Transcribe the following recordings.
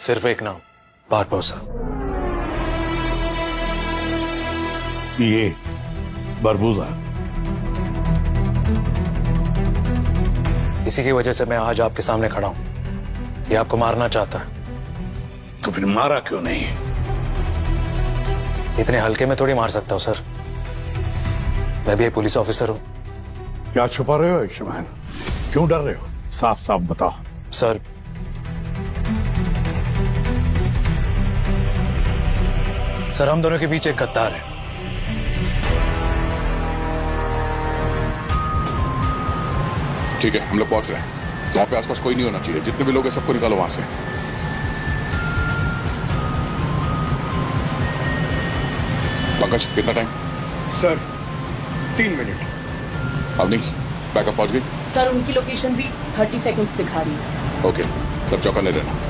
सिर्फ एक नाम, बारबोसा। ये बारबोसा। इसी की वजह से मैं आज आपके सामने खड़ा हूं। ये आपको मारना चाहता है। तो फिर मारा क्यों नहीं? इतने हल्के में थोड़ी मार सकता हूं सर। मैं भी एक पुलिस ऑफिसर हूं। क्या छुपा रहे हो आयुष्मान? क्यों डर रहे हो? साफ साफ बताओ। सर, हम दोनों के बीच एक गद्दार है। ठीक है, हम लोग पहुंच रहे हैं। यहाँ पे आसपास कोई नहीं होना चाहिए। जितने भी लोग हैं सबको निकालो वहां से। पंकज, कितना टाइम? Sir 3 minute. अब नहीं, बैकअप पहुंच गई? सर उनकी लोकेशन भी 30 सेकंड्स दिखा रही है। ओके, सब चौकन्ने रहना।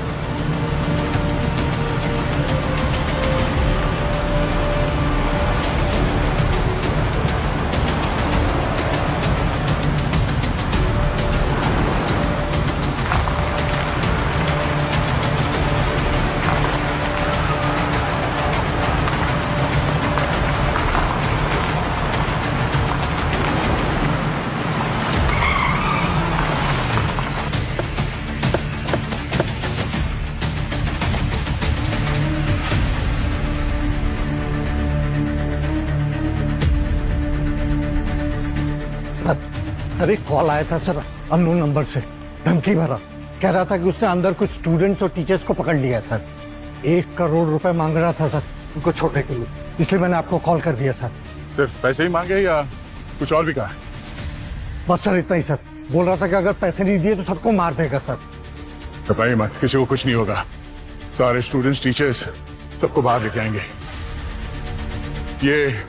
सर एक कॉल आया था सर, अननोन नंबर से, धमकी भरा। कह रहा था कि उसने अंदर कुछ स्टूडेंट्स और टीचर्स को पकड़ लिया सर। 1 करोड़ रुपए मांग रहा था सर उनको छोड़ने के लिए, इसलिए मैंने आपको कॉल कर दिया सर। सिर्फ पैसे ही मांगे या कुछ और भी कहा? बस सर इतना ही सर। बोल रहा था कि अगर पैसे नहीं दिए तो सबको मार देगा सर। घबराइए मत, किसी को कुछ नहीं होगा। सारे स्टूडेंट्स, टीचर्स सबको बाहर लेके आएंगे। ये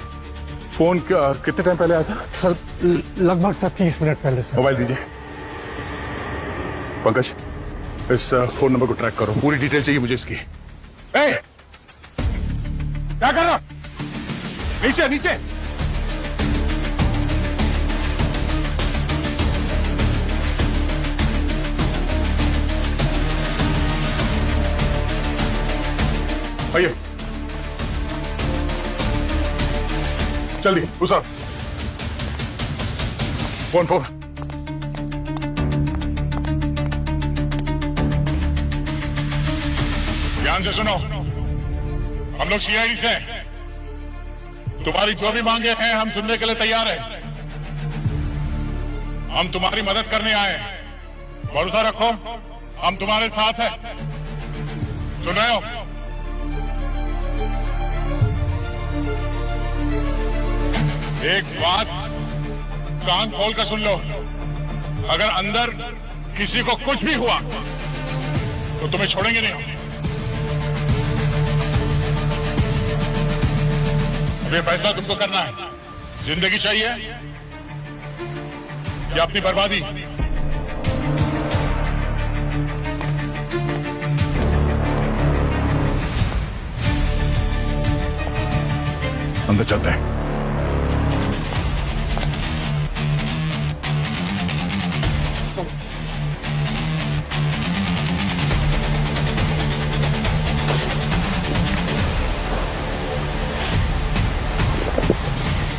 फोन कितने टाइम पहले आया था? सर लगभग सर 30 मिनट पहले सर। मोबाइल दीजिए। पंकज, इस फोन नंबर को ट्रैक करो। पूरी डिटेल चाहिए मुझे इसकी। ए! क्या कर रहा? नीचे नीचे। आइए जल्दी, उसा फोन। ध्यान से सुनो, हम लोग सीआईडी से हैं। तुम्हारी जो भी मांगे हैं हम सुनने के लिए तैयार हैं। हम तुम्हारी मदद करने आए हैं। भरोसा रखो, हम तुम्हारे साथ हैं। सुन रहे हो? एक बात कान खोल कर सुन लो, अगर अंदर किसी को कुछ भी हुआ तो तुम्हें छोड़ेंगे नहीं। अब ये फैसला तुमको करना है। जिंदगी चाहिए या अपनी बर्बादी? अंदर चलते हैं।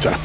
चला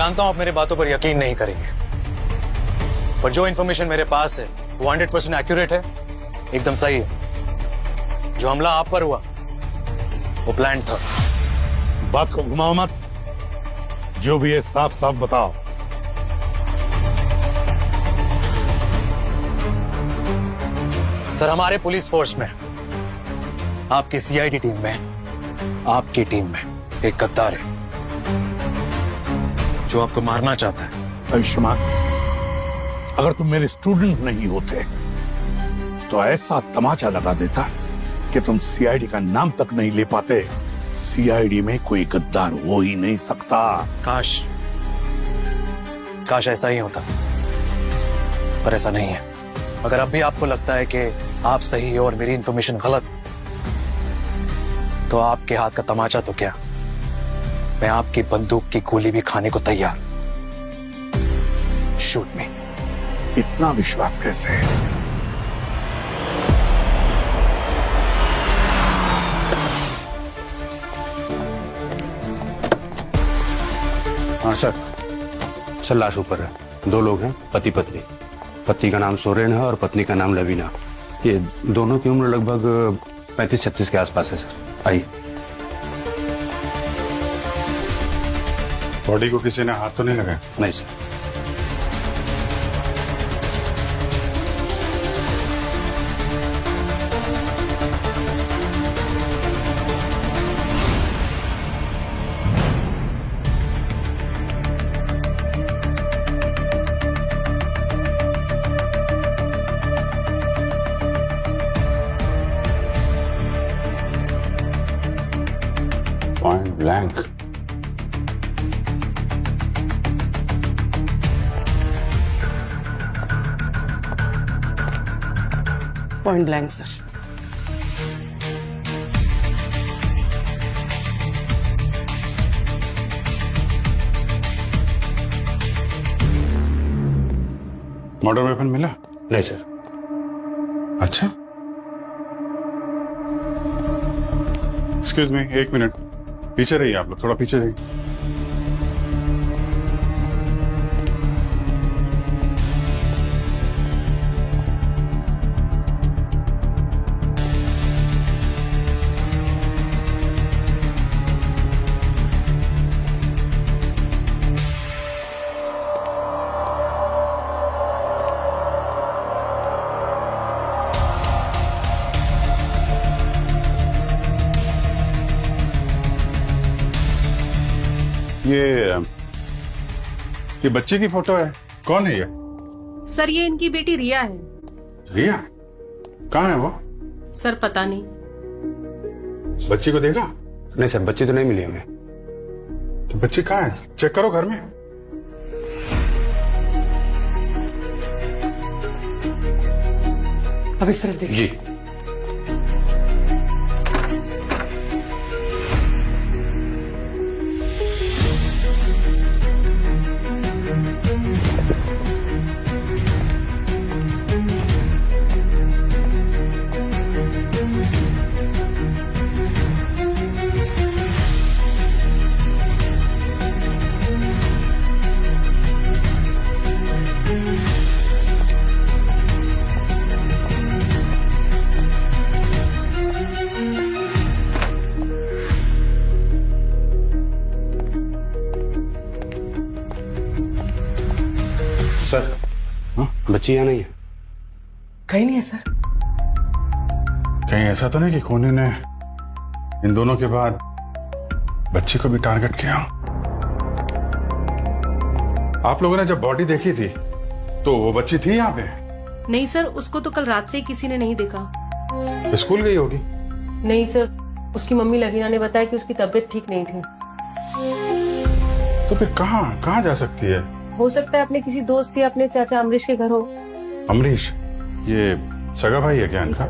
जानता हूं आप मेरे बातों पर यकीन नहीं करेंगे, पर जो इन्फॉर्मेशन मेरे पास है वो 100% एक्यूरेट है, एकदम सही है। जो हमला आप पर हुआ वो प्लान था। बात को घुमाओ मत, जो भी है साफ साफ बताओ। सर, हमारे पुलिस फोर्स में, आपकी सीआईडी टीम में, आपकी टीम में एक गद्दार है जो आपको मारना चाहता है। आयुष्मान, अगर तुम मेरे स्टूडेंट नहीं होते तो ऐसा तमाचा लगा देता कि तुम सीआईडी का नाम तक नहीं ले पाते। सीआईडी में कोई गद्दार हो ही नहीं सकता। काश ऐसा ही होता, पर ऐसा नहीं है। अगर अब भी आपको लगता है कि आप सही हो और मेरी इंफॉर्मेशन गलत, तो आपके हाथ का तमाचा तो क्या, मैं आपकी बंदूक की गोली भी खाने को तैयार। शूट मी। इतना विश्वास कैसे है? हाँ सर, लाश ऊपर है। 2 लोग हैं, पति पत्नी। पति का नाम सोरेन है और पत्नी का नाम लवीना। ये दोनों की उम्र लगभग 35-36 के आसपास है सर। आइए। बॉडी को किसी ने हाथ तो नहीं लगाया? नहीं sir. Point blank. Point blank sir. Murder weapon मिला? नहीं सर। अच्छा, एक्सक्यूज मी, 1 मिनट पीछे रहिए। आप लोग थोड़ा पीछे रहिए। ये बच्चे की फोटो है। कौन है ये? सर, ये इनकी बेटी रिया है। रिया? कहाँ है वो? सर पता नहीं। बच्ची को देखा? नहीं सर, बच्ची तो नहीं मिली हमें। तो बच्ची कहाँ है? चेक करो घर में। अब इस तरफ देखिए। जी। सर, बच्ची यहाँ नहीं है। कहीं नहीं है सर। कहीं ऐसा तो नहीं कि कोने ने इन दोनों के बाद बच्ची को भी टारगेट किया? आप लोगों ने जब बॉडी देखी थी तो वो बच्ची थी यहाँ पे? नहीं सर, उसको तो कल रात से ही किसी ने नहीं देखा। स्कूल गई होगी। नहीं सर, उसकी मम्मी लवीना ने बताया कि उसकी तबीयत ठीक नहीं थी। तो फिर कहाँ जा सकती है? हो सकता है अपने किसी दोस्त या अपने चाचा अमरीश के घर हो। अमरीश? ये सगा भाई है क्या इनका?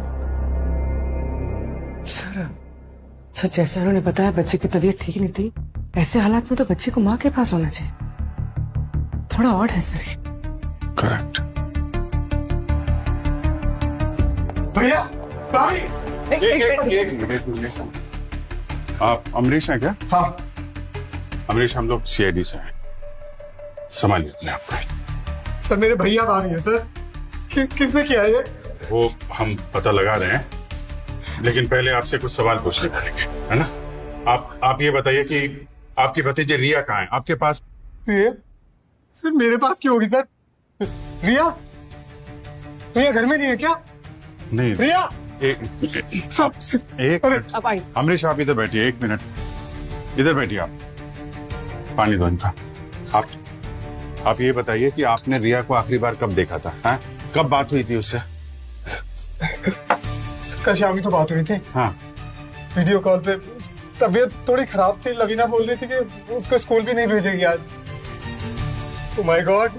सर जैसा उन्होंने बताया, बच्चे की तबीयत ठीक नहीं थी। ऐसे हालात में तो बच्चे को माँ के पास होना चाहिए। थोड़ा ऑड है सर। करेक्ट। भैया, गाड़ी! आप अमरीश हैं क्या? हाँ। अमरीश, हम लोग सीआईडी से हैं। संभालिए अपने आप को। सर मेरे भैया आ रही है सर। किसने किया ये? वो हम पता लगा रहे हैं, लेकिन पहले आपसे कुछ सवाल पूछने पड़ेंगे, है ना? आप ये बताइए कि आपकी भतीजी रिया कहाँ है? आपके पास? रिया? सर मेरे पास क्यों होगी सर? रिया घर में नहीं है क्या? नहीं। रिया एक अब आई। अमरीश आप इधर बैठिए, 1 मिनट इधर बैठिए। आप पानी दो इनका। आप ये बताइए कि आपने रिया को आखिरी बार कब देखा था? हाँ? कब बात हुई थी उससे? कल शाम ही तो बात हुई थी। हाँ, वीडियो कॉल पे। तबीयत थोड़ी खराब थी, लवीना बोल रही थी कि उसको स्कूल भी नहीं भेजेगी आज। Oh my God.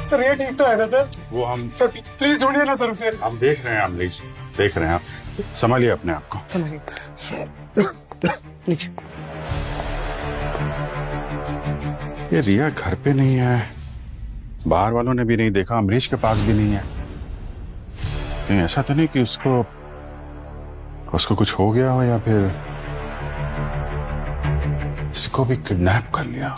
सर ये ठीक तो है ना सर? वो हम सर प्लीज ढूंढिए ना सर उसे। हम देख रहे हैं अमरीश, देख रहे हैं। आप संभालिए अपने आप को। संभालिए। नीचे। ये रिया घर पे नहीं है, बाहर वालों ने भी नहीं देखा, अमरीश के पास भी नहीं है। कहीं ऐसा तो नहीं कि उसको कुछ हो गया हो या फिर इसको भी किडनैप कर लिया?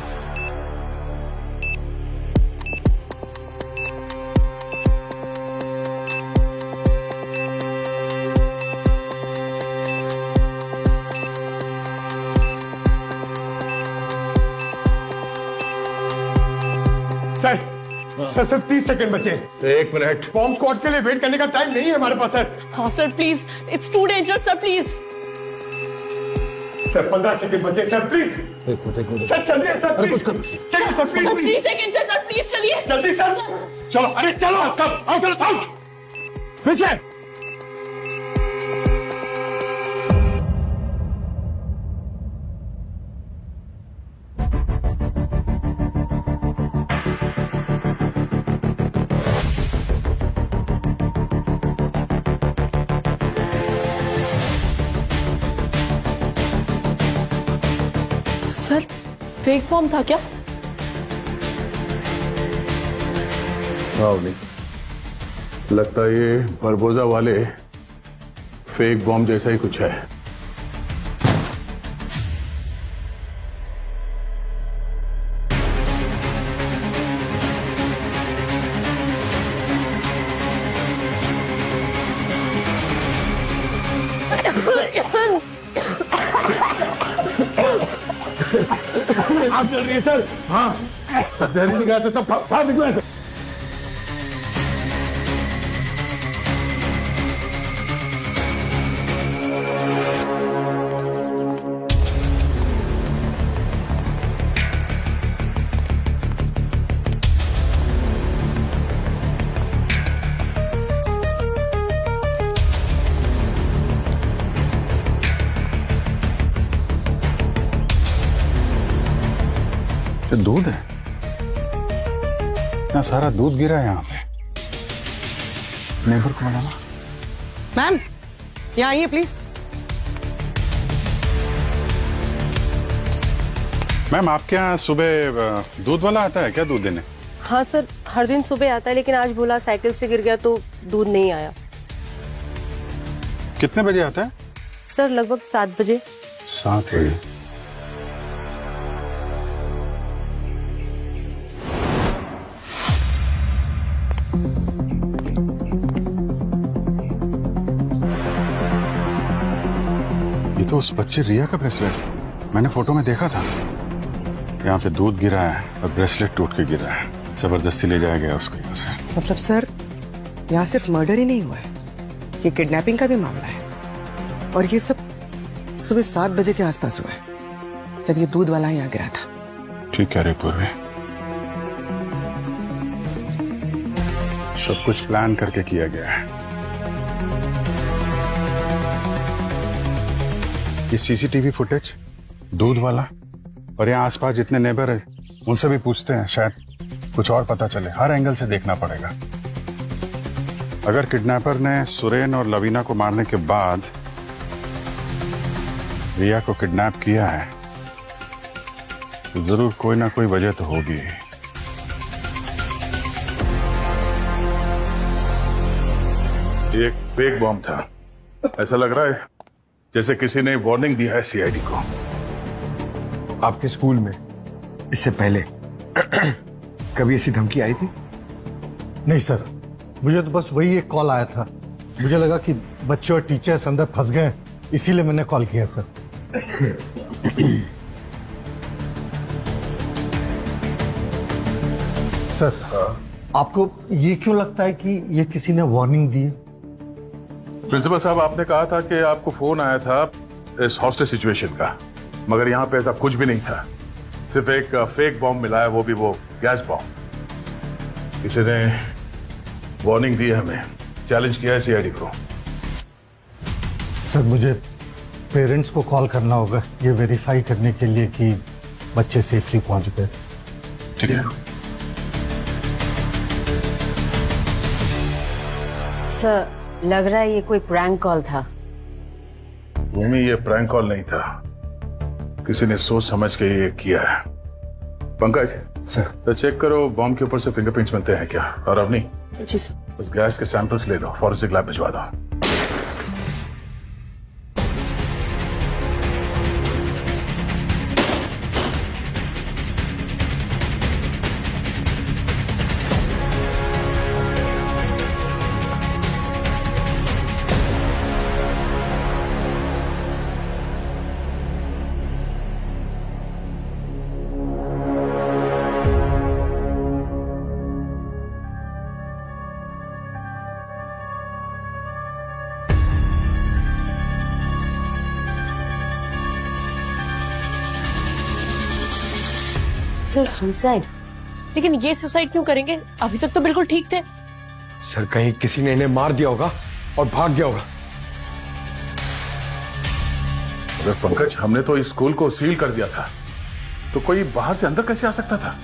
सर 30 सेकंड बचे। 1 मिनट। बॉम्ब स्क्वाड के लिए वेट करने का टाइम नहीं है हमारे पास सर। हाँ sir please, it's too dangerous sir, please. Sir 15 second बचे सर, प्लीज सर चलिए सर, कुछ चलिए सर प्लीज। 3 सेकंड है सर, प्लीज चलिए जल्दी सर। चलो अरे चलो सब आओ, चलो आओ पीछे। सर फेक बॉम्ब था क्या? लगता है ये बरबोजा वाले फेक बॉम्ब जैसा ही कुछ है। आप चल रही है सर? हाँ, जहरीली गैस से सब बाहर निकला है सर। दूध है यहाँ, सारा दूध गिरा है यहाँ पे। नेबर को बुलाना। मैम यहाँ आइए प्लीज। मैम आपके यहाँ सुबह दूध वाला आता है क्या दूध देने? हाँ सर, हर दिन सुबह आता है, लेकिन आज बोला साइकिल से गिर गया तो दूध नहीं आया। कितने बजे आता है? सर लगभग 7 बजे। 7 बजे। ये तो उस बच्चे रिया का ब्रेसलेट, मैंने फोटो में देखा था। यहाँ पे दूध गिरा है और ब्रेसलेट टूट के गिरा है। जबरदस्ती ले जाया गया उसको यहाँ से। मतलब सर यहाँ सिर्फ मर्डर ही नहीं हुआ है, ये किडनैपिंग का भी मामला है। और ये सब सुबह 7 बजे के आसपास हुआ है, जब ये दूध वाला यहाँ गिरा था। ठीक कह रहे पूर्वी, सब कुछ प्लान करके किया गया है। ये सीसीटीवी फुटेज, दूध वाला और यहाँ आसपास जितने नेबर है उनसे भी पूछते हैं, शायद कुछ और पता चले। हर एंगल से देखना पड़ेगा। अगर किडनैपर ने सुरेन और लवीना को मारने के बाद रिया को किडनैप किया है तो जरूर कोई ना कोई वजह तो होगी। ये एक फेक बॉम्ब था। ऐसा लग रहा है जैसे किसी ने वार्निंग दिया है सीआईडी को। आपके स्कूल में इससे पहले कभी ऐसी धमकी आई थी? नहीं सर, मुझे तो बस वही एक कॉल आया था। मुझे लगा कि बच्चे और टीचर्स अंदर फंस गए, इसीलिए मैंने कॉल किया सर। सर, आपको ये क्यों लगता है कि ये किसी ने वार्निंग दी है? प्रिंसिपल साहब, आपने कहा था कि आपको फोन आया था इस हॉस्टेज सिचुएशन का, मगर यहाँ पे ऐसा कुछ भी नहीं था। सिर्फ एक फेक बॉम्ब मिला है, वो भी वो गैस बॉम्ब। किसी ने वार्निंग दी है हमें, चैलेंज किया है सीआईडी को। सर, मुझे पेरेंट्स को कॉल करना होगा ये वेरीफाई करने के लिए कि बच्चे सेफली पहुंच गए। ठीक है सर, लग रहा है ये कोई प्रैंक कॉल था। भूमि, ये प्रैंक कॉल नहीं था, किसी ने सोच समझ के ये किया है। पंकज सर, तो चेक करो बॉम्ब के ऊपर से फिंगरप्रिंट्स मिलते हैं क्या। और अवनी, जी सर। उस गैस के सैंपल्स ले लो, फॉरेंसिक लैब भिजवा दो। Sir, suicide? लेकिन ये सुसाइड क्यों करेंगे? अभी तक तो बिल्कुल ठीक थे। सर, कहीं किसी ने इन्हें मार दिया होगा और भाग गया होगा। अरे पंकज, हमने तो इस स्कूल को सील कर दिया था, तो कोई बाहर से अंदर कैसे आ सकता था?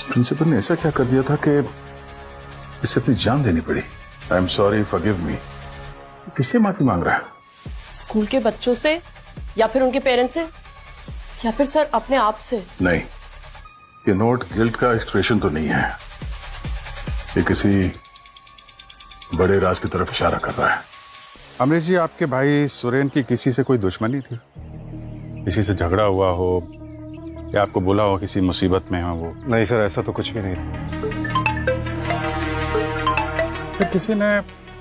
प्रिंसिपल ने ऐसा क्या कर दिया था कि इससे अपनी जान देनी पड़ी? I am sorry, forgive me. किससे माफी मांग रहा है? स्कूल के बच्चों से, या फिर उनके पेरेंट्स से, या फिर सर अपने आप से? नहीं, ये नोट गिल्ट का एक्सप्रेशन तो नहीं है, ये किसी बड़े राज की तरफ इशारा कर रहा है। अमरीश जी, आपके भाई सुरेन की किसी से कोई दुश्मनी थी? किसी से झगड़ा हुआ हो या आपको बोला हो किसी मुसीबत में हो वो? नहीं सर, ऐसा तो कुछ भी नहीं था। फिर किसी ने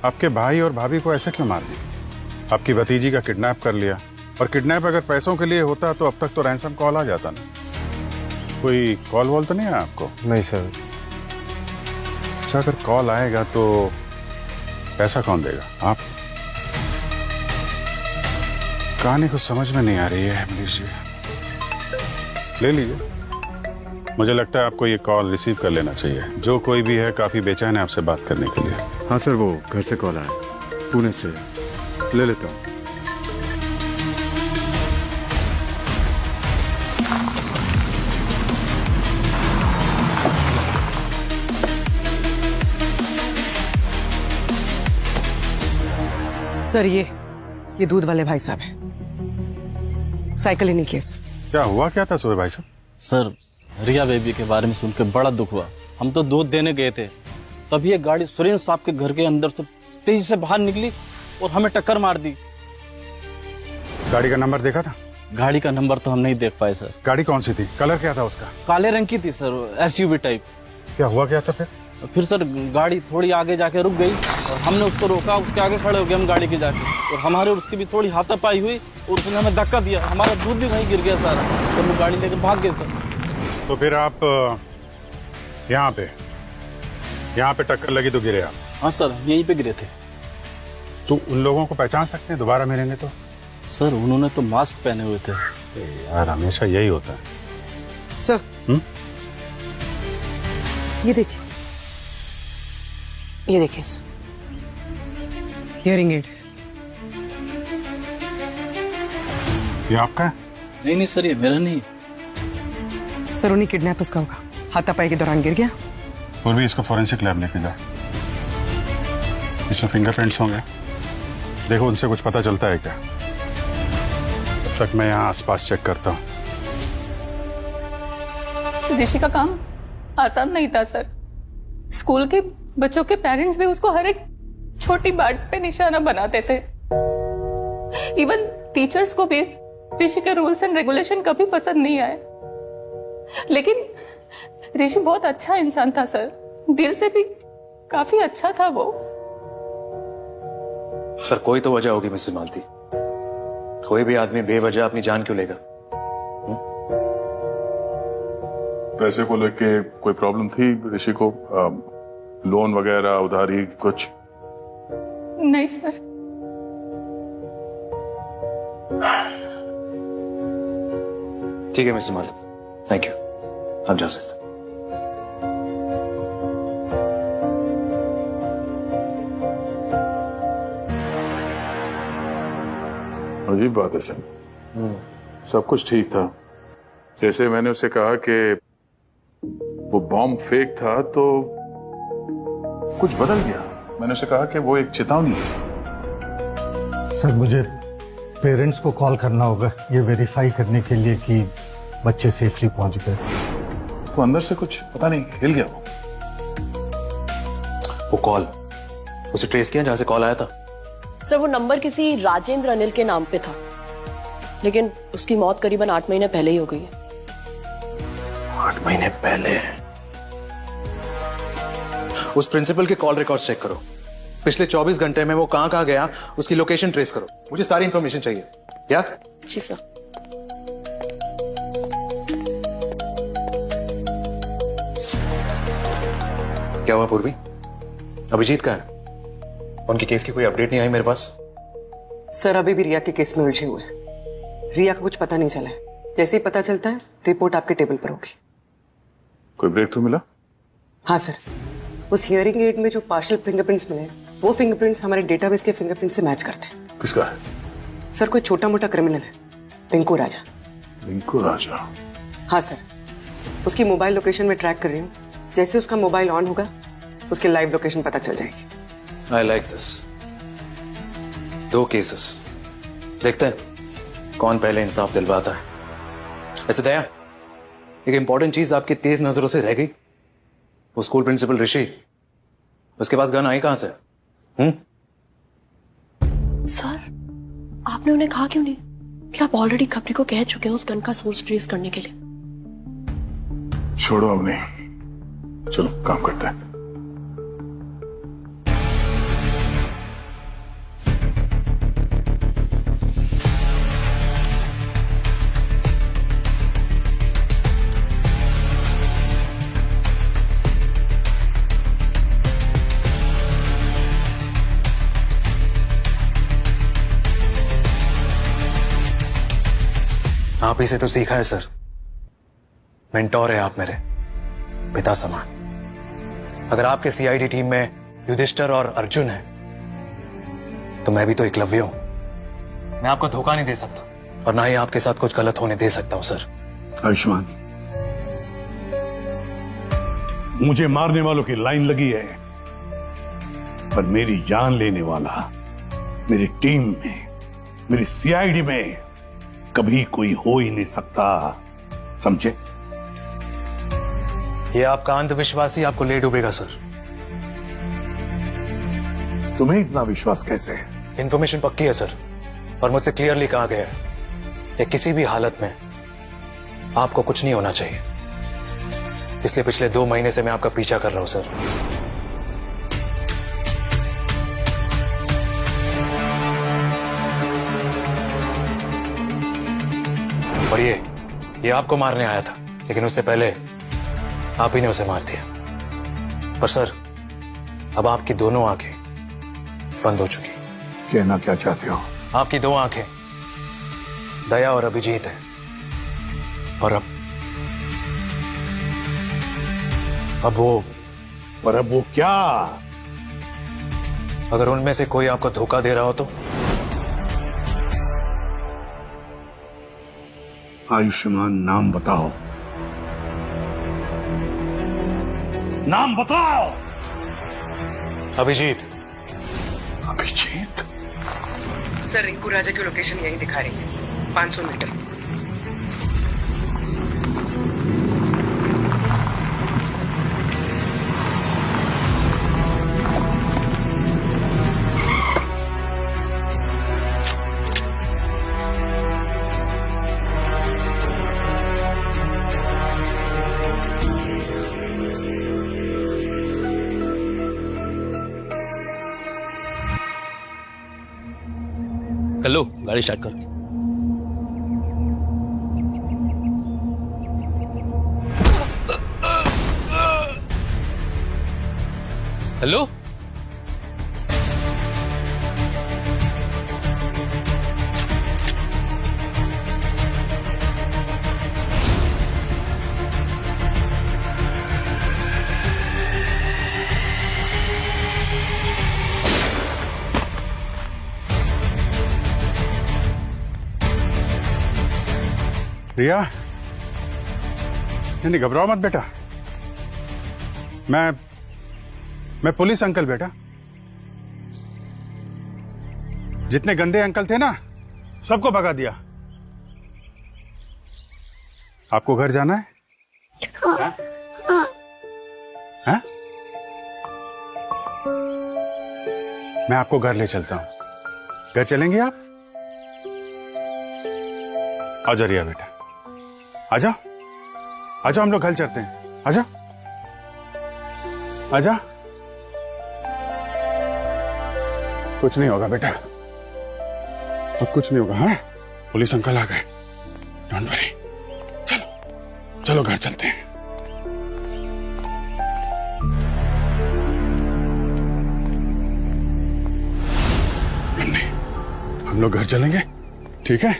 आपके भाई और भाभी को ऐसे क्यों मार दिया? आपकी भतीजी का किडनैप कर लिया, और किडनैप अगर पैसों के लिए होता तो अब तक तो रैंसम कॉल आ जाता ना। कोई कॉल वॉल तो नहीं है आपको? नहीं सर। अच्छा, अगर कॉल आएगा तो पैसा कौन देगा? आप? कहानी कुछ समझ में नहीं आ रही है अमरीश जी। ले लीजिए, मुझे लगता है आपको ये कॉल रिसीव कर लेना चाहिए। जो कोई भी है काफी बेचैन है आपसे बात करने के लिए। हाँ सर, वो घर से कॉल आया, पुणे से। ले लेता हूँ। सर, ये दूध वाले भाई साहब हैं। साइकिल ही नहीं किया सर। क्या हुआ क्या था सुबह भाई साहब? सर, रिया बेबी के बारे में सुनकर बड़ा दुख हुआ। हम तो दूध देने गए थे, तभी एक गाड़ी सुरेन साहब के घर के अंदर से तेजी से बाहर निकली और हमें टक्कर मार दी। गाड़ी का नंबर देखा था? गाड़ी का नंबर तो हम नहीं देख पाए सर। गाड़ी कौन सी थी? कलर क्या था उसका? काले रंग की थी सर, एसयूवी टाइप। क्या हुआ क्या था फिर? फिर सर गाड़ी थोड़ी आगे जाके रुक गई और हमने उसको रोका, उसके आगे खड़े हो गए हम गाड़ी के जाके, और हमारे और उसकी भी थोड़ी हाथापाई हुई और उसने हमें धक्का दिया। हमारा दूध भी वहीं गिर गया सारा, और वो गाड़ी लेकर भाग गए सर। तो फिर आप यहाँ पे टक्कर लगी तो गिरे आप? हाँ सर, यहीं पे गिरे थे। तो उन लोगों को पहचान सकते हैं दोबारा मिलेंगे तो? सर, उन्होंने तो मास्क पहने हुए थे। यार, हमेशा यही होता है। सर, ये देखिए, ये देखिए सर, हियरिंग एड। ये आपका है? नहीं सर, ये मेरा नहीं। सर, उन्हीं किडनैपर्स का होगा, हाथापाई के दौरान गिर गया। और भी इसको फॉरेंसिक लैब लेके जाओ, इसमें फिंगरप्रिंट्स होंगे, देखो उनसे कुछ पता चलता है क्या। तब तक मैं यहाँ आसपास चेक करता हूँ। ऋषि का काम आसान नहीं था सर। स्कूल के बच्चों के पेरेंट्स भी उसको हर एक छोटी बात पे निशाना बनाते थे। इवन टीचर्स को भी ऋषि के रूल्स एंड रेगुलेशन कभी पसंद नहीं आए। लेकिन ऋषि बहुत अच्छा इंसान था सर, दिल से भी काफी अच्छा था वो। सर कोई तो वजह होगी मिसेस मालती, कोई भी आदमी बेवजह अपनी जान क्यों लेगा? पैसे को लेके कोई प्रॉब्लम थी ऋषि को? लोन वगैरह, उधारी कुछ? नहीं सर। ठीक है मिसेस मालती, थैंक यू, आप जा सकते। अजीब बात है सर, सब कुछ ठीक था। जैसे मैंने उससे कहा कि वो बॉम्ब फेक था तो कुछ बदल गया। मैंने उसे कहा कि वो एक चेतावनी है। सर मुझे पेरेंट्स को कॉल करना होगा ये वेरीफाई करने के लिए कि बच्चे सेफली पहुंच गए। तो अंदर से कुछ पता नहीं हिल गया वो कॉल, उसे ट्रेस किया जहां से कॉल आया था? सर वो नंबर किसी राजेंद्र अनिल के नाम पे था, लेकिन उसकी मौत करीबन 8 महीने पहले ही हो गई है। 8 महीने पहले? उस प्रिंसिपल के कॉल रिकॉर्ड चेक करो, पिछले 24 घंटे में वो कहां गया उसकी लोकेशन ट्रेस करो, मुझे सारी इंफॉर्मेशन चाहिए। क्या? जी सर। क्या हुआ पूर्वी? अभिजीत कहाँ है? उनके केस की कोई अपडेट नहीं आई मेरे पास। सर अभी भी रिया के केस में उलझे हुए हैं। रिया का कुछ पता नहीं चला है, जैसे ही पता चलता है रिपोर्ट आपके टेबल पर होगी। कोई ब्रेक थ्रू मिला? हाँ सर, उस हियरिंग एड में जो पार्शियल फिंगरप्रिंट्स मिले वो फिंगरप्रिंट्स हमारे डेटाबेस के फिंगरप्रिंट से मैच करते हैं। किसका है? सर कोई छोटा मोटा क्रिमिनल है, रिंकू राजा। रिंकू राजा? हाँ सर, उसकी मोबाइल लोकेशन में ट्रैक कर रही हूँ, जैसे उसका मोबाइल ऑन होगा उसकी लाइव लोकेशन पता चल जाएगी। I like this. 2 केसेस, देखते हैं कौन पहले इंसाफ दिलवाता है। ऐसे दया, एक इंपॉर्टेंट चीज आपकी तेज नजरों से रह गई। वो स्कूल प्रिंसिपल ऋषि, उसके पास गन आई कहां से? सर आपने उन्हें कहा क्यों नहीं कि आप ऑलरेडी खबरी को कह चुके हैं उस गन का सोर्स ट्रेस करने के लिए? छोड़ो अब नहीं, चलो काम करते हैं। आप ही से तो सीखा है सर, मेंटोर है आप मेरे, पिता समान। अगर आपके सीआईडी टीम में युधिष्ठिर और अर्जुन है तो मैं भी तो एकलव्य हूं। मैं आपको धोखा नहीं दे सकता और ना ही आपके साथ कुछ गलत होने दे सकता हूं सर। आयुष्मान, मुझे मारने वालों की लाइन लगी है, पर मेरी जान लेने वाला मेरी टीम में, मेरी सीआईडी में कभी कोई हो ही नहीं सकता, समझे? ये आपका अंधविश्वास ही आपको ले डूबेगा सर। तुम्हें इतना विश्वास कैसे? इंफॉर्मेशन पक्की है सर, और मुझसे क्लियरली कहा गया है कि किसी भी हालत में आपको कुछ नहीं होना चाहिए। इसलिए पिछले 2 महीने से मैं आपका पीछा कर रहा हूं सर। और ये आपको मारने आया था, लेकिन उससे पहले आप ही ने उसे मार दिया। पर सर अब आपकी दोनों आंखें बंद हो चुकी। कहना क्या चाहते हो? आपकी 2 आंखें दया और अभिजीत है, और अब वो क्या? अगर उनमें से कोई आपको धोखा दे रहा हो तो? आयुष्मान, नाम बताओ, नाम बताओ। अभिजीत। अभिजीत? सर रिंकू राजा की लोकेशन यही दिखा रही है, 500 मीटर। गाड़ी स्टार्ट करो। हेलो, रिया, नहीं घबराओ मत बेटा। मैं पुलिस अंकल बेटा। जितने गंदे अंकल थे ना, सबको भगा दिया। आपको घर जाना है? हाँ? मैं आपको घर ले चलता हूं। घर चलेंगे आप? आजा रिया बेटा, आजा आजा, हम लोग घर चलते हैं। आजा आजा। कुछ नहीं होगा बेटा, अब कुछ नहीं होगा। हाँ, पुलिस अंकल आ गए, डोंट वरी। चलो चलो घर चलते हैं। नहीं, हम लोग घर चलेंगे, ठीक है?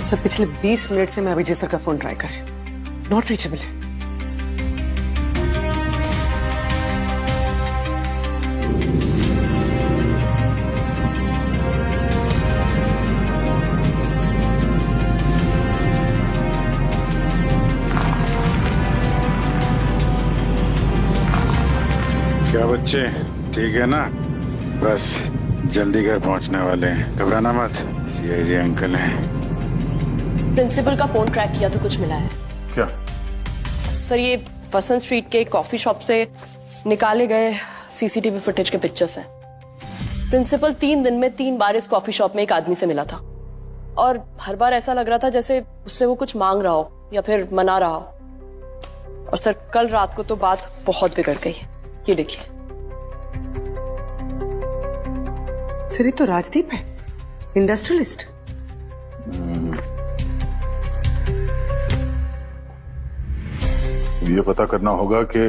सर, पिछले 20 मिनट से मैं अभिजीत सर का फोन ट्राई कर रही हूँ, नॉट रीचेबल है। क्या बच्चे, ठीक है ना? बस जल्दी घर पहुंचने वाले हैं, घबराना मत। सीआईडी अंकल हैं। प्रिंसिपल का फोन ट्रैक किया तो कुछ मिला है क्या? सर, ये वसंत स्ट्रीट के कॉफी शॉप से निकाले गए सीसीटीवी फुटेज के पिक्चर्स हैं। प्रिंसिपल 3 दिन में 3 बार इस कॉफी शॉप में एक आदमी से मिला था और हर बार ऐसा लग रहा था जैसे उससे वो कुछ मांग रहा हो या फिर मना रहा हो। और सर, कल रात को तो बात बहुत बिगड़ गई। ये देखिए। सर, ये तो राजदीप है, इंडस्ट्रियलिस्ट। ये पता करना होगा कि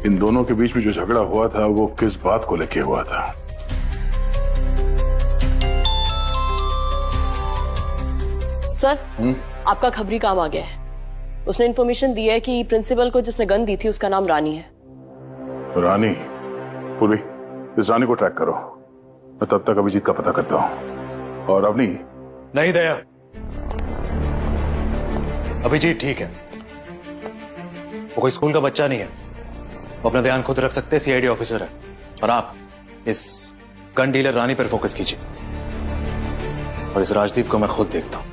इन दोनों के बीच में जो झगड़ा हुआ था वो किस बात को लेके हुआ था। सर, आपका खबरी काम आ गया है। उसने इन्फॉर्मेशन दी है कि प्रिंसिपल को जिसने गन दी थी उसका नाम रानी है। रानी? पूर्वी, इस रानी को ट्रैक करो, मैं तब तक अभिजीत का पता करता हूं। और अवनी? नहीं दया, अभिजीत ठीक है, वो कोई स्कूल का बच्चा नहीं है। वो अपना ध्यान खुद रख सकते हैं, सीआईडी ऑफिसर है। और आप इस गन डीलर रानी पर फोकस कीजिए और इस राजदीप को मैं खुद देखता हूं।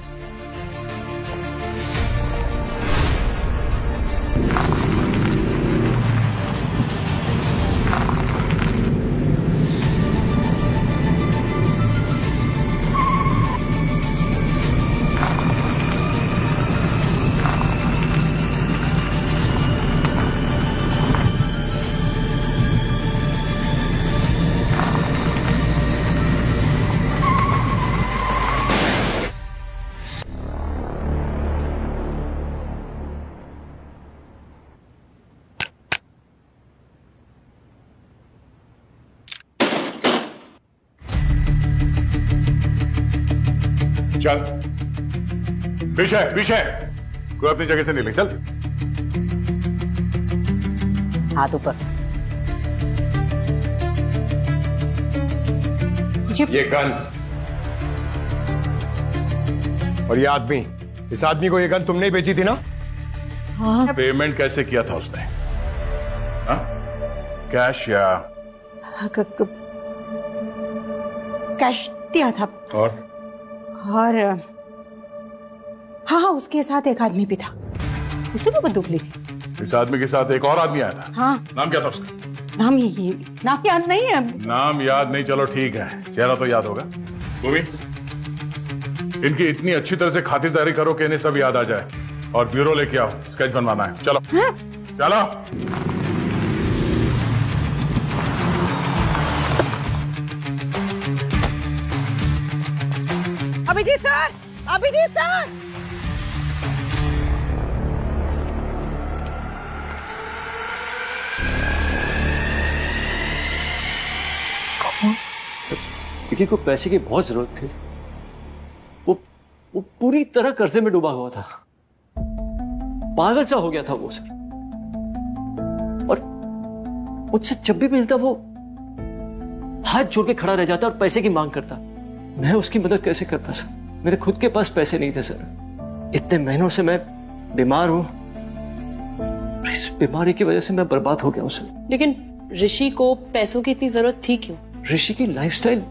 चल पीछे पीछे, कोई अपनी जगह से नहीं ले, चल। हाथ ऊपर। ये गन और ये आदमी, इस आदमी को ये गन तुमने ही बेची थी ना? हाँ। पेमेंट कैसे किया था उसने? हाँ? कैश या कैश दिया था। और हाँ, उसके साथ एक आदमी भी था, उसे भी बंदूक ली थी। इस आदमी के साथ एक और आदमी आया था। हाँ। नाम क्या था उसका? नाम यही, नाम याद नहीं है। नाम याद नहीं, चलो ठीक है, चेहरा तो याद होगा। भूमि, इनकी इतनी अच्छी तरह से खातिरदारी करो कि इन्हें सब याद आ जाए, और ब्यूरो लेके आओ, स्केच बनवाना है। चलो चलो। Abhijeet sir, Abhijeet sir. विकी को पैसे की बहुत जरूरत थी। वो पूरी तरह कर्जे में डूबा हुआ था, पागल सा हो गया था वो सर। और मुझसे जब भी मिलता वो हाथ जोड़ के खड़ा रह जाता और पैसे की मांग करता। मैं उसकी मदद कैसे करता सर? मेरे खुद के पास पैसे नहीं थे सर। इतने महीनों से मैं बीमार हूं, इस बीमारी की वजह से मैं बर्बाद हो गया हूं सर। लेकिन ऋषि को पैसों की इतनी जरूरत थी क्यों? ऋषि की लाइफस्टाइल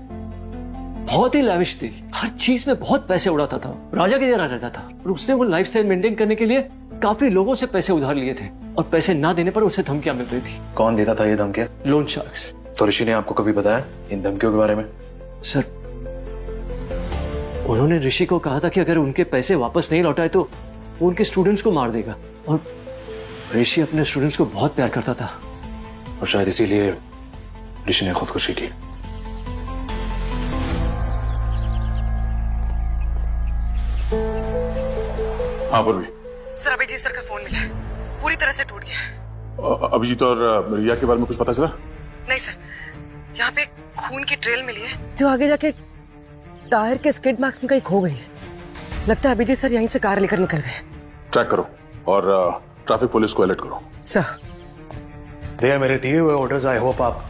बहुत ही लाविश थी, हर चीज में बहुत पैसे उड़ाता था, राजा की तरह रहता था। और उसने वो लाइफस्टाइल मेंटेन करने के लिए काफी लोगों से पैसे उधार लिए थे, और पैसे ना देने पर उसे धमकियां मिल रही थी। कौन देता था ये धमकियां? Loan sharks. तो ऋषि ने आपको कभी बताया इन धमकियों के बारे में? सर, उन्होंने ऋषि को कहा था कि अगर उनके पैसे वापस नहीं लौटाए तो वो उनके स्टूडेंट्स को मार देगा। और ऋषि अपने स्टूडेंट्स को बहुत प्यार करता था, और शायद इसीलिए ऋषि ने खुदकुशी की। हाँ पूर्वी। सर, अभिजीत सर का फोन मिला है, पूरी तरह से टूट गया है। अभिजीत और रिया के बारे में कुछ पता चला? नहीं सर, यहाँ पे खून की ट्रेल मिली है जो आगे जाके टायर के स्किड मार्क्स में कहीं खो गई है। लगता है अभिजीत सर यहीं से कार लेकर निकल गए। ट्रैक करो और ट्रैफिक पुलिस को अलर्ट करो। सर, दया, मेरे दिए हुए ऑर्डर्स आई होप आप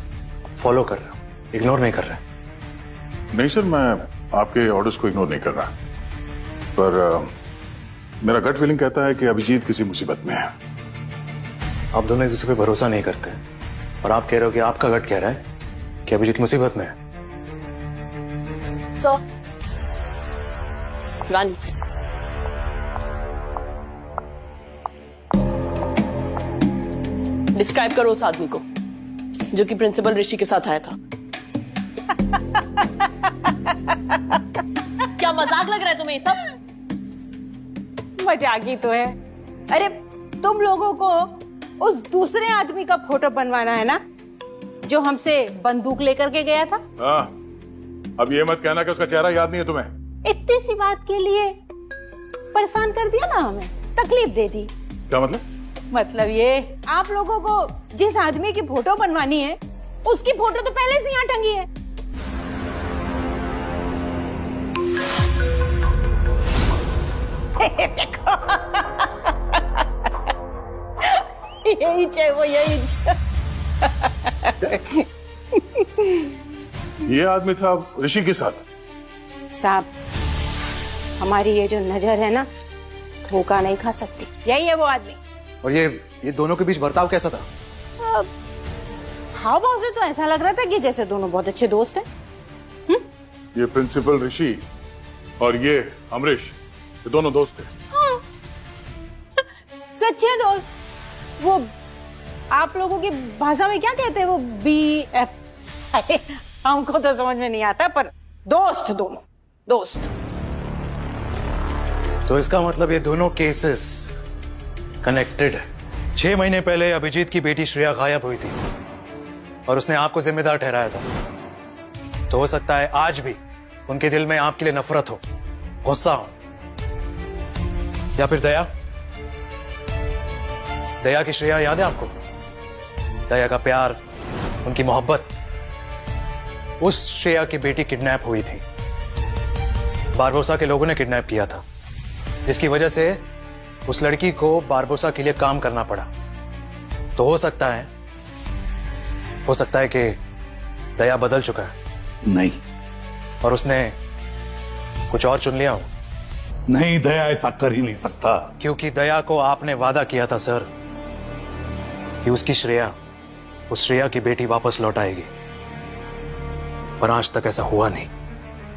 फॉलो कर रहे हो, इग्नोर नहीं कर रहे। नहीं सर, मैं आपके ऑर्डर्स को इग्नोर नहीं कर रहा, पर मेरा गट फीलिंग कहता है कि अभिजीत किसी मुसीबत में है। आप दोनों एक दूसरे पे भरोसा नहीं करते, और आप कह रहे हो कि आपका गट कह रहा है कि अभिजीत मुसीबत में है। रन। डिस्क्राइब करो उस आदमी को जो कि प्रिंसिपल ऋषि के साथ आया था। क्या मजाक लग रहा है तुम्हें सब? मजाक ही तो है। अरे तुम लोगों को उस दूसरे आदमी का फोटो बनवाना है ना, जो हमसे बंदूक लेकर के गया था। हाँ, अब ये मत कहना कि उसका चेहरा याद नहीं है तुम्हें। इतनी सी बात के लिए परेशान कर दिया ना हमें, तकलीफ दे दी। क्या मतलब? मतलब ये, आप लोगों को जिस आदमी की फोटो बनवानी है उसकी फोटो तो पहले से यहाँ टंगी है। यही चाहिए, वो यही ये आदमी था ऋषि के साथ। साहब, हमारी ये जो नजर है ना, धोखा नहीं खा सकती। यही है वो आदमी। और ये दोनों के बीच बर्ताव कैसा था? हाव भाव से तो ऐसा लग रहा था कि जैसे दोनों बहुत अच्छे दोस्त हैं। ये प्रिंसिपल ऋषि और ये अमरीश, ये दोनों दोस्त थे। हाँ। सच्चे दोस्त। वो आप लोगों की भाषा में क्या कहते हैं, वो BF? हमको तो समझ में नहीं आता, पर दोस्त, दोनों दोस्त। तो इसका मतलब ये दोनों केसेस कनेक्टेड है। 6 महीने पहले अभिजीत की बेटी श्रेया गायब हुई थी और उसने आपको जिम्मेदार ठहराया था। तो हो सकता है आज भी उनके दिल में आपके लिए नफरत हो, गुस्सा हो, या फिर दया की श्रेया याद है आपको? दया का प्यार, उनकी मोहब्बत। उस श्रेया की बेटी किडनैप हुई थी बारबोसा के लोगों ने किडनैप किया था, जिसकी वजह से उस लड़की को बारबोसा के लिए काम करना पड़ा। तो हो सकता है कि दया बदल चुका है। नहीं, और उसने कुछ और चुन लिया हो। नहीं, दया ऐसा कर ही नहीं सकता। क्योंकि दया को आपने वादा किया था सर कि उसकी उस श्रेया की बेटी वापस लौट आएगी, पर आज तक ऐसा हुआ नहीं।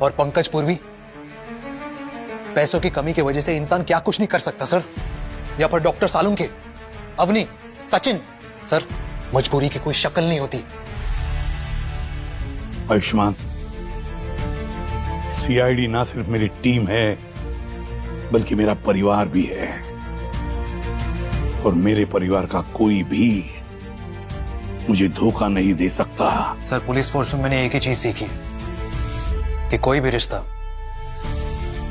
और पंकज पूर्वी, पैसों की कमी की वजह से इंसान क्या कुछ नहीं कर सकता सर। या फिर डॉक्टर सालुंके, अवनी, सचिन, सर मजबूरी की कोई शक्ल नहीं होती। आयुष्मान, सीआईडी ना सिर्फ मेरी टीम है बल्कि मेरा परिवार भी है, और मेरे परिवार का कोई भी मुझे धोखा नहीं दे सकता। सर पुलिस फोर्स में मैंने एक ही चीज सीखी कि कोई भी रिश्ता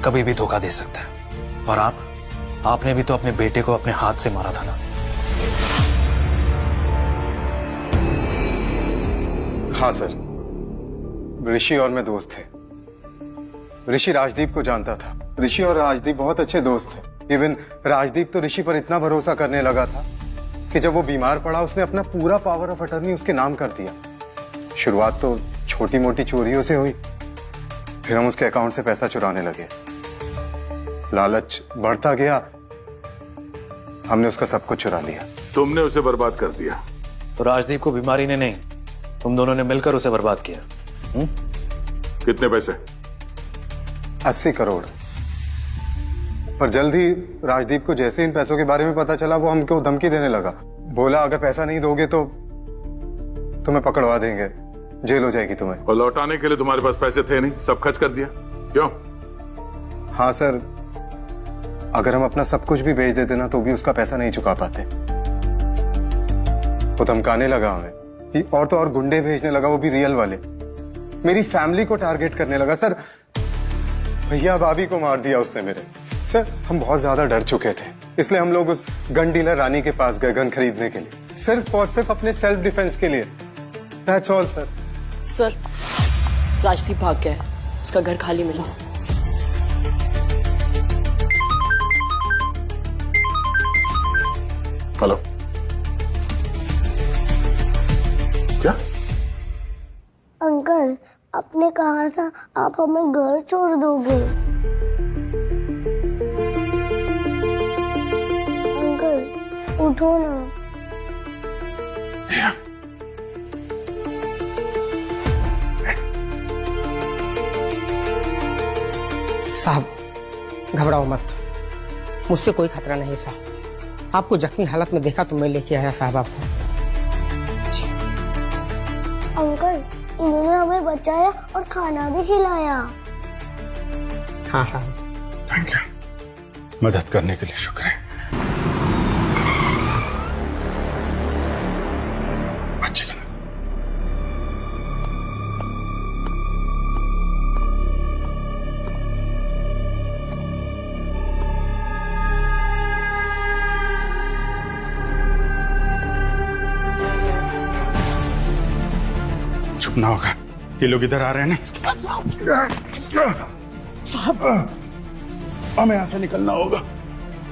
कभी भी धोखा दे सकता है। और आपने भी तो अपने बेटे को अपने हाथ से मारा था ना। हाँ सर, ऋषि और मैं दोस्त थे। ऋषि राजदीप को जानता था। ऋषि और राजदीप बहुत अच्छे दोस्त थे। इवन राजदीप तो ऋषि पर इतना भरोसा करने लगा था कि जब वो बीमार पड़ा उसने अपना पूरा पावर ऑफ अटर्नी उसके नाम कर दिया। शुरुआत तो छोटी मोटी चोरियों से हुई, फिर हम उसके अकाउंट से पैसा चुराने लगे। लालच बढ़ता गया, हमने उसका सब कुछ चुरा लिया। तुमने उसे बर्बाद कर दिया। तो राजदीप को बीमारी ने नहीं, तुम दोनों ने मिलकर उसे बर्बाद किया। कितने पैसे? 80 करोड़। पर जल्द ही राजदीप को जैसे इन पैसों के बारे में पता चला, वो हमको धमकी देने लगा। बोला अगर पैसा नहीं दोगे तो तुम्हें पकड़वा देंगे, जेल हो जाएगी तुम्हें। और लौटाने के लिए तुम्हारे पास पैसे थे नहीं, सब खर्च कर दिया। क्यों? हाँ सर, अगर हम अपना सब कुछ भी बेच देते ना तो भी उसका पैसा नहीं चुका पाते। वो धमकाने लगा हमें, और तो और गुंडे भेजने लगा, वो भी रियल वाले। मेरी फैमिली को टारगेट करने लगा। सर भैया भाभी को मार दिया उसने मेरे। सर हम बहुत ज्यादा डर चुके थे, इसलिए हम लोग उस गन डीलर रानी के पास गए गन खरीदने के लिए, सिर्फ और सिर्फ अपने सेल्फ डिफेंस के लिए। That's all sir. Sir Rajdeep भाग गया है, उसका घर खाली मिला। हेलो, क्या? अंकल, आपने कहा था आप हमें घर छोड़ दोगे। अंकल उठो ना। साहब घबराओ मत, मुझसे कोई खतरा नहीं साहब। आपको जख्मी हालत में देखा तो मैं लेके आया साहब आपको। अंकल इन्होंने हमें बचाया और खाना भी खिलाया। हाँ साहब। थैंक यू, मदद करने के लिए शुक्र है। अच्छी गल। छुपना होगा, ये लोग इधर आ रहे हैं ना। साहब हमें यहाँ से निकलना होगा।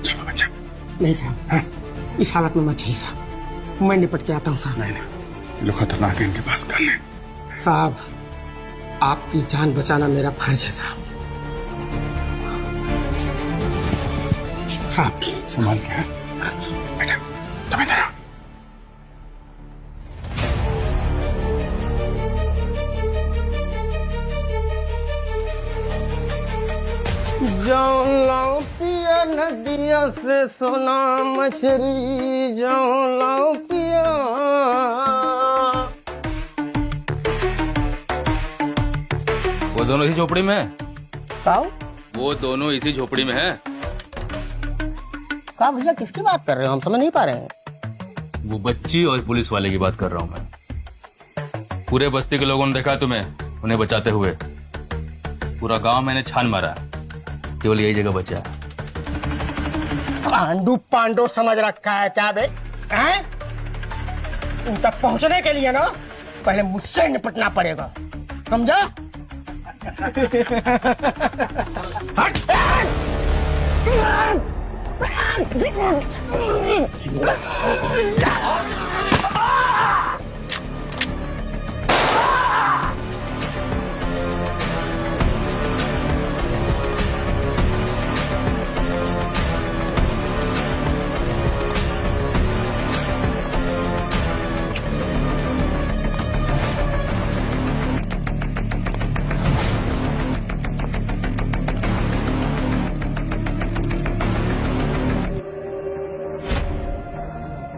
चलो बच्चा। नहीं साहब, इस हालत में मत जाइए साहब, मैं निपट के आता हूँ साहब। नहीं नहीं, ये लोग खतरनाक है, इनके पास गन है। साहब आपकी जान बचाना मेरा फर्ज है साहब। साहब की संभाल के। बेटा तुम इधर आओ। जाऊं लाऊं पिया नदिया से सोना मछली, जाऊं लाऊं पिया। वो दोनों इसी झोपड़ी में है। क्या? वो दोनों इसी झोपड़ी में है। क्या भैया, किसकी बात कर रहे हो? हम समझ नहीं पा रहे हैं। वो बच्ची और पुलिस वाले की बात कर रहा हूँ मैं। पूरे बस्ती के लोगों ने देखा तुम्हें उन्हें बचाते हुए। पूरा गांव मैंने छान मारा, केवल यही जगह बचा। पांडु पांडु समझ रखा है क्या बे? हैं? उन तक पहुंचने के लिए ना पहले मुझसे निपटना पड़ेगा, समझा?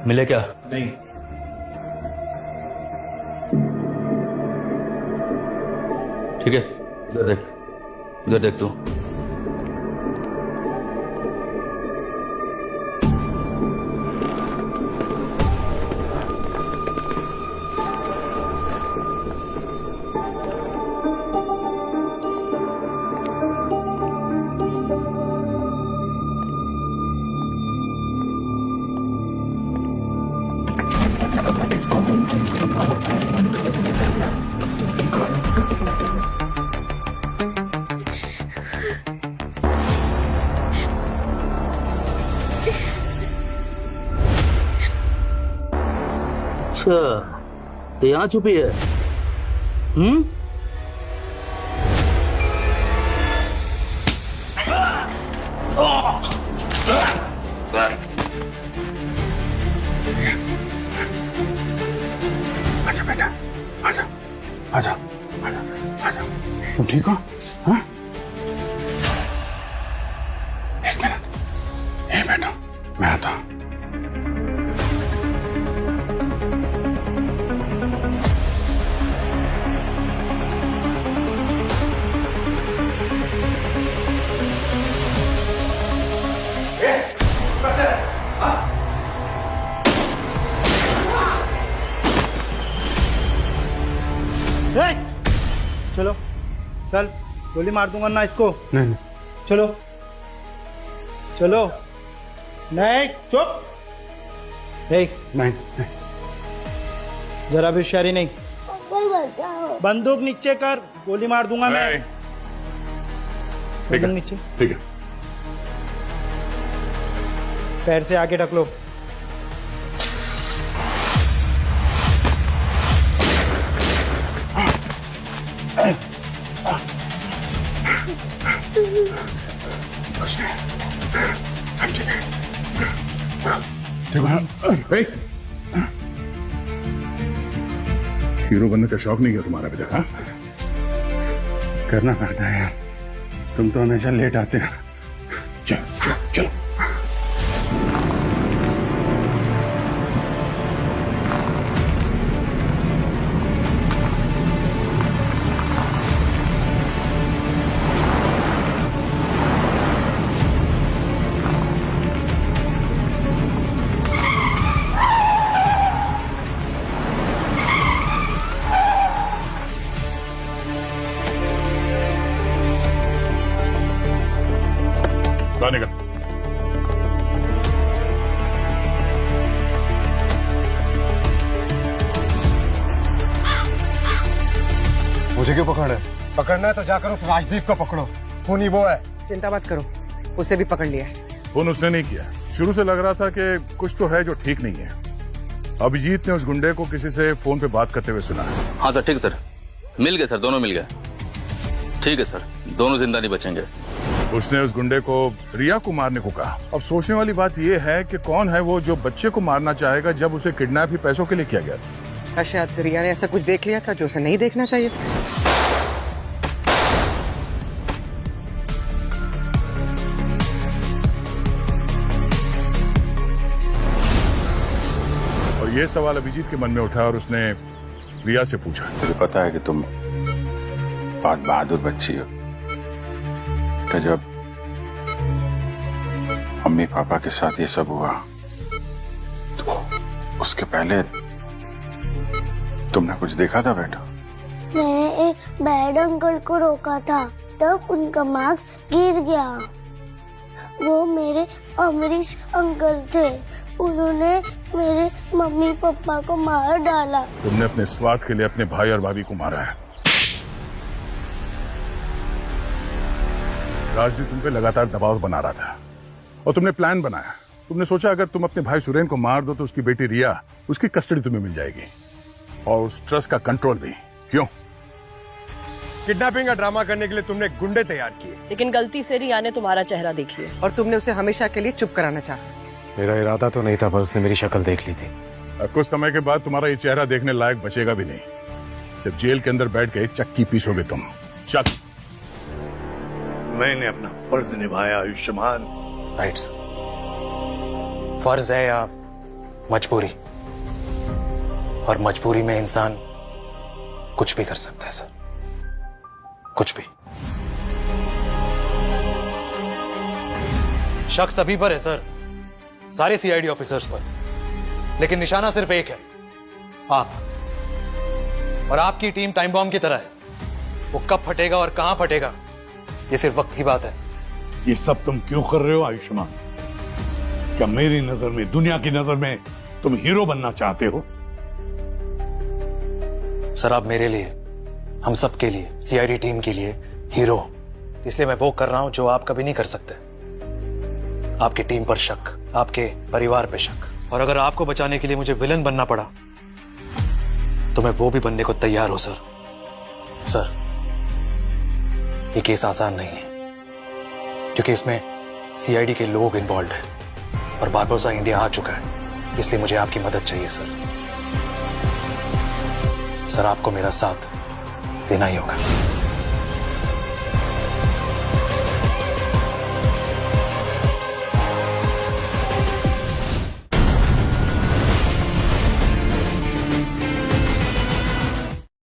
मिले क्या? नहीं। ठीक है, उधर देख तू। अच्छा, तो यहाँ छुपी है? आजा बेटा, आजा, आजा, आजा, आजा। तुम ठीक हो? हाँ? एक मिनट, ये बेटा, मैं आता हूँ। चलो चल, गोली मार दूंगा ना इसको। नहीं। चलो चलो। नहीं, चुप। नहीं। जरा भी होशियारी नहीं। बचाओ। बंदूक नीचे कर, गोली मार दूंगा मैं। ठीक है, नीचे। ठीक है। पैर से आगे ढक लो। हीरो बनने का शौक नहीं है तुम्हारा अभी तक? हाँ, करना पड़ता है यार, तुम तो हमेशा लेट आते हो। चलो चलो। निकल। मुझे क्यों पकड़ है? पकड़ना है तो जाकर उस राजदीप को पकड़ो, खून ही वो है। चिंता मत करो, उसे भी पकड़ लिया है। फोन उसने नहीं किया। शुरू से लग रहा था कि कुछ तो है जो ठीक नहीं है। अभिजीत ने उस गुंडे को किसी से फोन पे बात करते हुए सुना है। हाँ सर, ठीक है सर, मिल गए सर, दोनों मिल गए। ठीक है सर, दोनों जिंदा नहीं बचेंगे। उसने उस गुंडे को रिया को मारने को कहा। अब सोचने वाली बात यह है कि कौन है वो जो बच्चे को मारना चाहेगा जब उसे किडनैप ही पैसों के लिए किया गया था। शायद रिया ने ऐसा कुछ देख लिया था जो उसे नहीं देखना चाहिए था। और ये सवाल अभिजीत के मन में उठा और उसने रिया से पूछा, मुझे पता है कि तुम बहुत बहादुर बच्ची हो, कि जब मम्मी पापा के साथ ये सब हुआ तो उसके पहले तुमने कुछ देखा था बेटा? मैंने एक बैड अंकल को रोका था, तब उनका मार्क्स गिर गया। वो मेरे अमरीश अंकल थे, उन्होंने मेरे मम्मी पापा को मार डाला। तुमने अपने स्वार्थ के लिए अपने भाई और भाभी को मारा है। राजदीप तुम पे लगातार दबाव बना रहा था और तुमने प्लान बनाया। तुमने सोचा अगर तुम अपने भाई सुरेन को मार दो तो उसकी बेटी रिया, उसकी कस्टडी तुम्हें मिल जाएगी और उस ट्रस्ट का कंट्रोल भी। क्यों? किडनैपिंग का ड्रामा करने के लिए तुमने गुंडे तैयार किए, लेकिन गलती से रिया ने तुम्हारा चेहरा देख लिया और तुमने उसे हमेशा के लिए चुप कराना चाहा। मेरा इरादा तो नहीं था, पर उसने मेरी शक्ल देख ली थी। अब कुछ समय के बाद तुम्हारा ये चेहरा देखने लायक बचेगा भी नहीं, जब जेल के अंदर बैठ के चक्की पीसोगे तुम। चल। मैंने अपना फर्ज निभाया आयुष्मान। राइट सर, फर्ज है या मजबूरी, और मजबूरी में इंसान कुछ भी कर सकता है सर, कुछ भी। शक सभी पर है सर, सारे सीआईडी ऑफिसर्स पर, लेकिन निशाना सिर्फ एक है, आप। और आपकी टीम टाइम बॉम्ब की तरह है, वो कब फटेगा और कहां फटेगा ये सिर्फ वक्त की बात है। ये सब तुम क्यों कर रहे हो आयुष्मान? क्या मेरी नजर में, दुनिया की नजर में तुम हीरो बनना चाहते हो? सर आप मेरे लिए, हम सब के लिए, सीआईडी टीम के लिए हीरो, इसलिए मैं वो कर रहा हूं जो आप कभी नहीं कर सकते। आपकी टीम पर शक, आपके परिवार पे शक, और अगर आपको बचाने के लिए मुझे विलन बनना पड़ा तो मैं वो भी बनने को तैयार हूं सर। सर ये केस आसान नहीं है, क्योंकि इसमें सीआईडी के लोग इन्वॉल्व हैं और बारबोसा इंडिया आ चुका है, इसलिए मुझे आपकी मदद चाहिए सर। सर आपको मेरा साथ देना ही होगा।